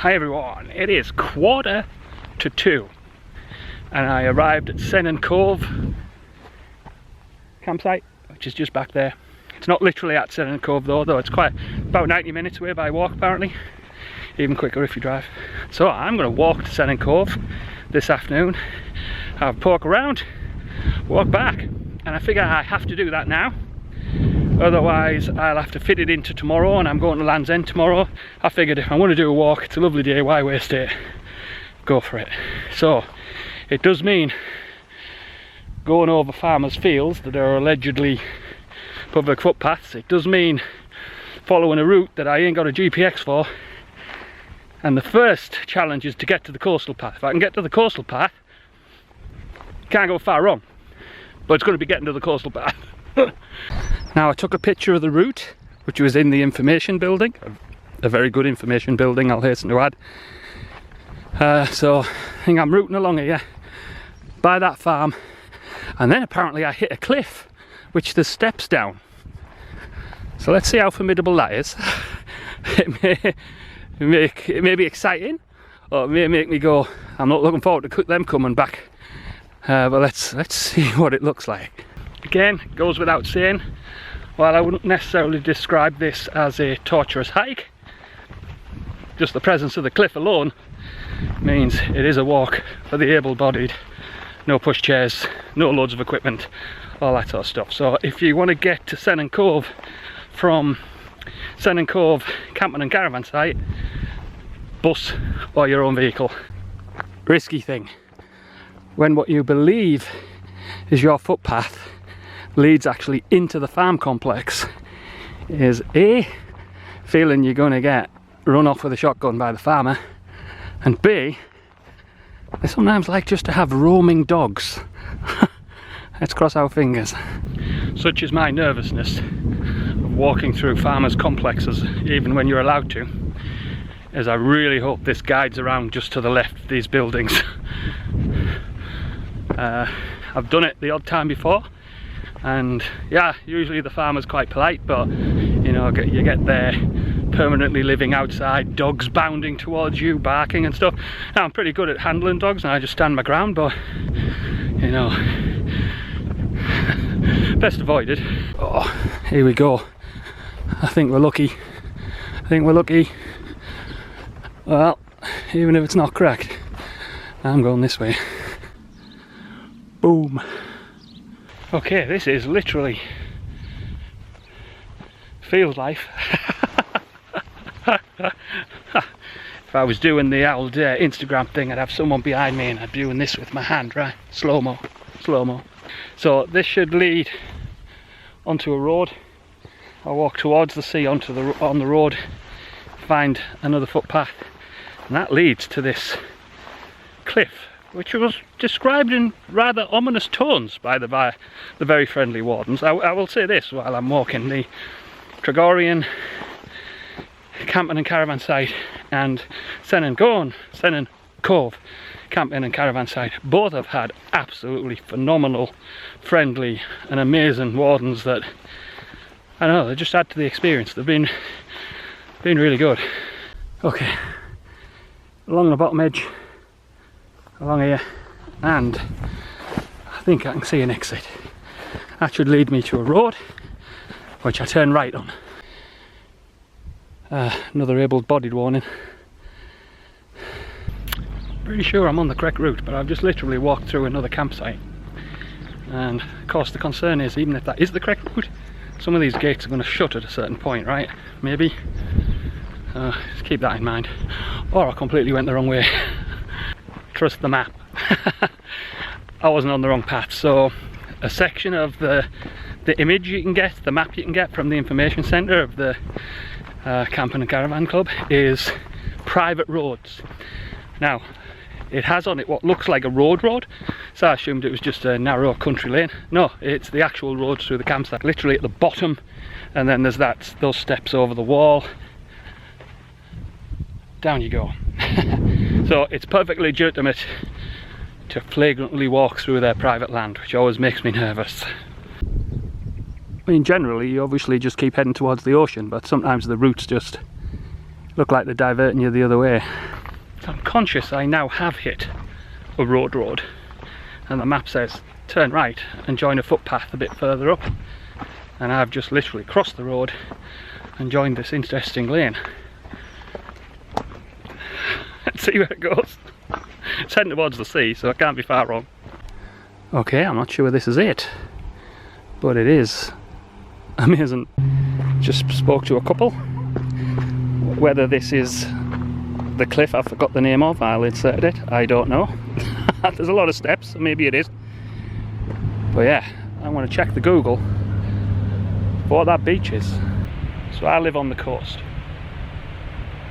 Hi everyone, it is 1:45 and I arrived at Sennen Cove campsite, which is just back there. It's not literally at Sennen Cove though it's quite about 90 minutes away by walk apparently, even quicker if you drive. So I'm going to walk to Sennen Cove this afternoon, have a poke around, walk back, and I figure I have to do that now. Otherwise I'll have to fit it into tomorrow, and I'm going to Land's End tomorrow. I figured if I want to do a walk, it's a lovely day, why waste it? Go for it. So it does mean going over farmers' fields that are allegedly public footpaths. It does mean following a route that I ain't got a GPX for. And the first challenge is to get to the coastal path. If I can get to the coastal path, can't go far wrong. But it's going to be getting to the coastal path. Now I took a picture of the route, which was in the information building, a very good information building, I'll hasten to add. So I think I'm routing along here by that farm, and then apparently I hit a cliff which there's steps down. So let's see how formidable that is. It may be exciting, or it may make me go, I'm not looking forward to them coming back. But let's see what it looks like. Again, it goes without saying, while I wouldn't necessarily describe this as a torturous hike, just the presence of the cliff alone means it is a walk for the able-bodied. No push chairs, no loads of equipment, all that sort of stuff. So if you want to get to Sennen Cove from Sennen Cove camping and caravan site, bus or your own vehicle. Risky thing when what you believe is your footpath leads actually into the farm complex is A, feeling you're going to get run off with a shotgun by the farmer, and B, I sometimes like just to have roaming dogs. Let's cross our fingers. Such is my nervousness of walking through farmers' complexes, even when you're allowed to, as I really hope this guides around just to the left of these buildings. I've done it the odd time before, and yeah, usually the farmer's quite polite, but you know, you get there permanently living outside, dogs bounding towards you, barking and stuff. Now, I'm pretty good at handling dogs and I just stand my ground, but you know, best avoided. Oh, here we go. I think we're lucky. Well, even if it's not correct, I'm going this way. Boom. Okay, this is literally field life. If I was doing the old Instagram thing, I'd have someone behind me and I'd be doing this with my hand, right? Slow-mo. So this should lead onto a road. I'll walk towards the sea on the road, find another footpath, and that leads to this cliff, which was described in rather ominous tones by the very friendly wardens. I will say this while I'm walking: the Trevedra camping and caravan site and Sennen Cove camping and caravan site both have had absolutely phenomenal, friendly and amazing wardens that, I don't know, they just add to the experience. They've been really good. Okay, along the bottom edge, along here, and I think I can see an exit. That should lead me to a road which I turn right on. Another able-bodied warning. Pretty sure I'm on the correct route, but I've just literally walked through another campsite, and of course the concern is, even if that is the correct route, some of these gates are going to shut at a certain point, right? Maybe. Just keep that in mind. Or I completely went the wrong way. Trust the map. I wasn't on the wrong path. So a section of the image you can get, the map you can get from the information centre of the Camping and Caravan Club is private roads. Now, it has on it what looks like a road, so I assumed it was just a narrow country lane. No, it's the actual roads through the campsite, literally at the bottom, and then there's those steps over the wall. Down you go. So it's perfectly legitimate to flagrantly walk through their private land, which always makes me nervous. I mean, generally you obviously just keep heading towards the ocean, but sometimes the routes just look like they're diverting you the other way. So I'm conscious I now have hit a road, and the map says turn right and join a footpath a bit further up, and I've just literally crossed the road and joined this interesting lane. Let's see where it goes. It's heading towards the sea, so I can't be far wrong. Okay, I'm not sure this is it, but it is amazing. Just spoke to a couple. Whether this is the cliff I forgot the name of, I'll insert it, I don't know. There's a lot of steps, so maybe it is. But yeah, I want to check the Google for what that beach is. So I live on the coast.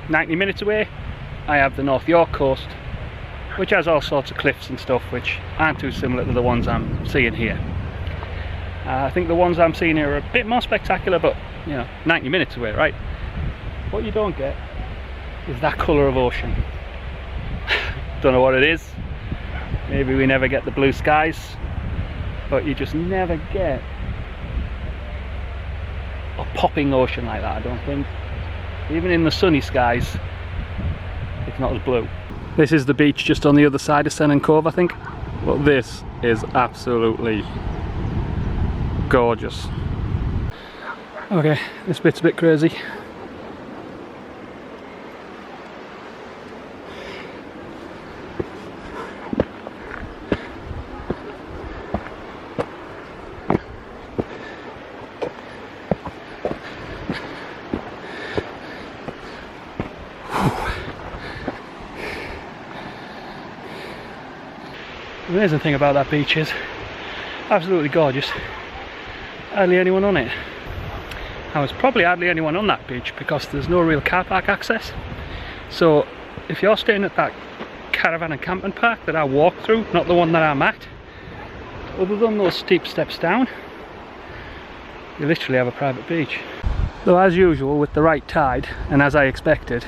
90 minutes away, I have the North York coast, which has all sorts of cliffs and stuff which aren't too similar to the ones I'm seeing here. I think the ones I'm seeing here are a bit more spectacular, but you know, 90 minutes away, right? What you don't get is that colour of ocean. Don't know what it is. Maybe we never get the blue skies, but you just never get a popping ocean like that, I don't think. Even in the sunny skies, it's not as blue. This is the beach just on the other side of Sennan Cove, I think. But this is absolutely gorgeous. Okay, this bit's a bit crazy. The amazing thing about that beach is absolutely gorgeous. Hardly anyone on it. Now, there's probably hardly anyone on that beach because there's no real car park access. So if you're staying at that caravan and camping park that I walked through, not the one that I'm at, other than those steep steps down, you literally have a private beach. So as usual, with the right tide, and as I expected,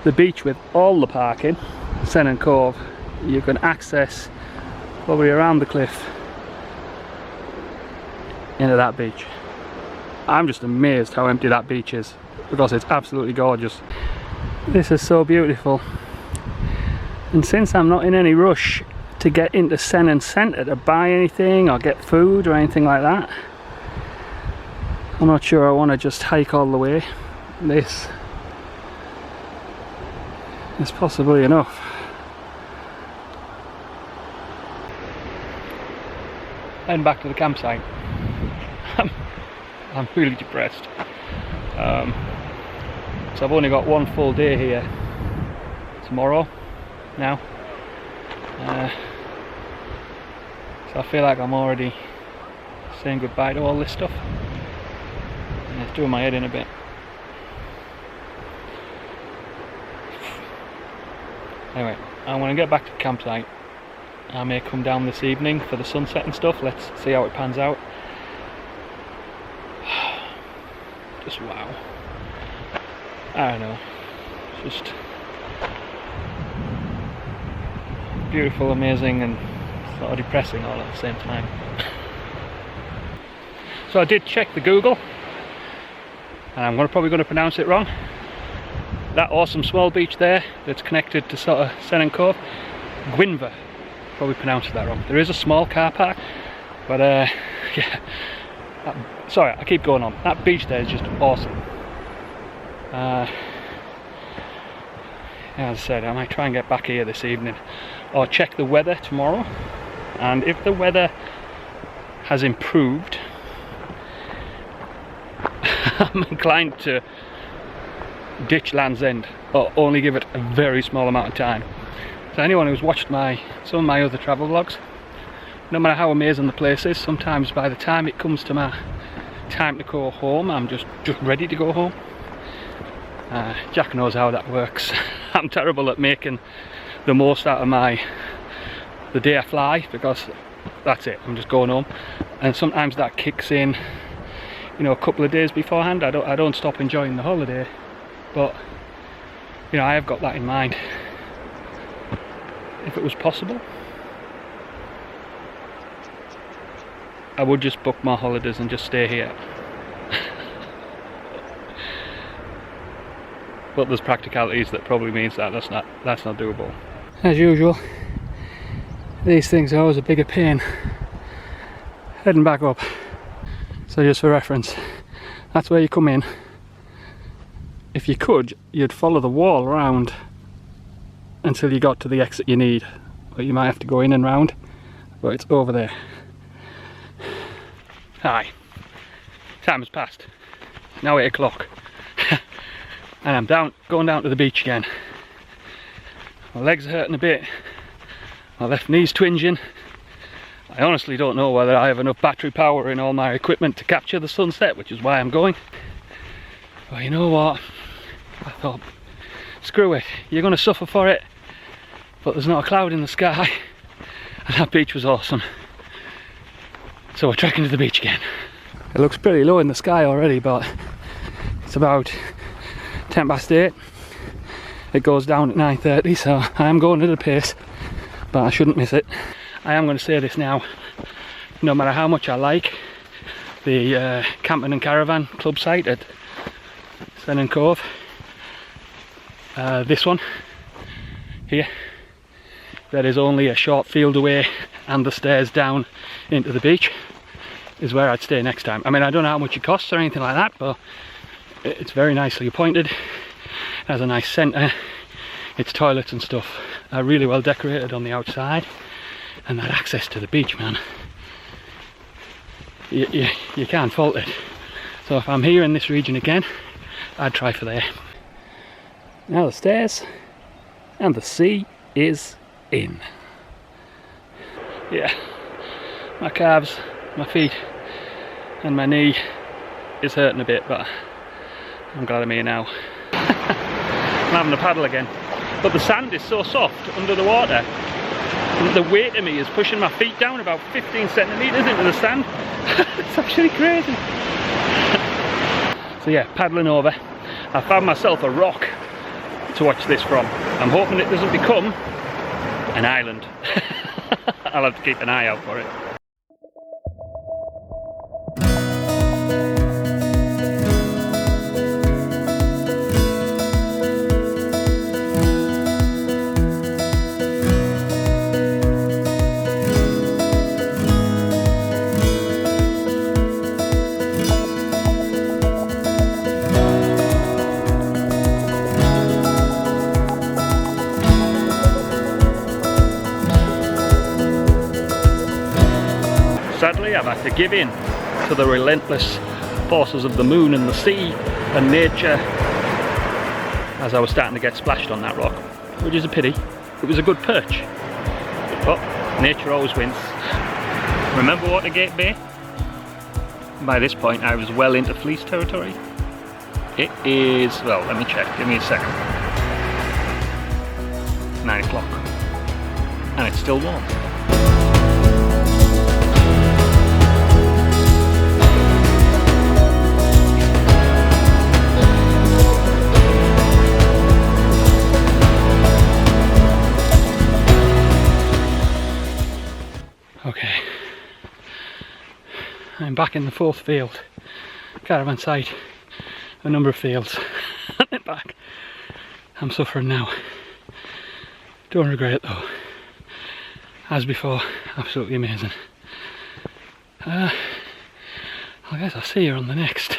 the beach with all the parking, Sennan Cove, you can access probably around the cliff into that beach. I'm just amazed how empty that beach is, because it's absolutely gorgeous. This is so beautiful, and since I'm not in any rush to get into Sennan Centre to buy anything or get food or anything like that, I'm not sure I want to just hike all the way. This is possibly enough. Heading back to the campsite. I'm really depressed. So I've only got one full day here tomorrow now. So I feel like I'm already saying goodbye to all this stuff. And it's doing my head in a bit. Anyway, I want to get back to the campsite. I may come down this evening for the sunset and stuff. Let's see how it pans out. Just wow. I don't know. It's just beautiful, amazing, and sort of depressing all at the same time. So I did check the Google, and I'm probably going to pronounce it wrong. That awesome small beach there that's connected to sort of Sennan Cove, Gwynver. Probably pronounced that wrong. There is a small car park, but yeah. Sorry, I keep going on. That beach there is just awesome. As I said, I might try and get back here this evening, or check the weather tomorrow. And if the weather has improved, I'm inclined to ditch Land's End, or only give it a very small amount of time. So anyone who's watched some of my other travel vlogs, no matter how amazing the place is, sometimes by the time it comes to my time to go home, I'm just ready to go home. Jack knows how that works. I'm terrible at making the most out of the day I fly, because that's it, I'm just going home. And sometimes that kicks in, you know, a couple of days beforehand. I don't stop enjoying the holiday, but you know, I have got that in mind. If it was possible, I would just book more holidays and just stay here. but there's practicalities that probably means that that's not doable. As usual, these things are always a bigger pain heading back up. So just for reference, that's where you come in. If you could, you'd follow the wall around until you got to the exit you need, but you might have to go in and round, but it's over there. Hi, time has passed, now 8 o'clock and I'm going down to the beach again. My legs are hurting a bit, my left knee's twinging. I honestly don't know whether I have enough battery power in all my equipment to capture the sunset, which is why I'm going. But you know what, I thought, screw it, you're going to suffer for it, but there's not a cloud in the sky and that beach was awesome. So we're trekking to the beach again. It looks pretty low in the sky already, but it's about 10 past 8. It goes down at 9:30, so I am going at a pace, but I shouldn't miss it. I am going to say this now, no matter how much I like the camping and caravan club site at Sennan Cove, this one here, that is only a short field away and the stairs down into the beach, is where I'd stay next time. I mean, I don't know how much it costs or anything like that, but it's very nicely appointed. It has a nice centre, its toilets and stuff are really well decorated on the outside, and that access to the beach, man, you can't fault it. So if I'm here in this region again, I'd try for there. Now the stairs, and the sea is in. Yeah, my calves, my feet and my knee is hurting a bit, but I'm glad I'm here now. I'm having a paddle again, but the sand is so soft under the water and the weight of me is pushing my feet down about 15 centimetres into the sand. It's actually crazy. So yeah, paddling over, I found myself a rock to watch this from. I'm hoping it doesn't become an island. I'll have to keep an eye out for it. Sadly, I've had to give in to the relentless forces of the moon and the sea and nature as I was starting to get splashed on that rock, which is a pity. It was a good perch, but nature always wins. Remember Watergate Bay? By this point I was well into fleece territory. It is, well, let me check, give me a second. 9 o'clock and it's still warm. Okay, I'm back in the 4th field, caravan site, a number of fields, and back. I'm suffering now. Don't regret it though. As before, absolutely amazing. I guess I'll see you on the next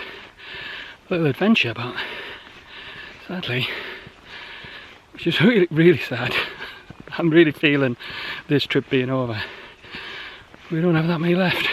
little adventure, but sadly, which is really, really sad, I'm really feeling this trip being over. We don't have that many left.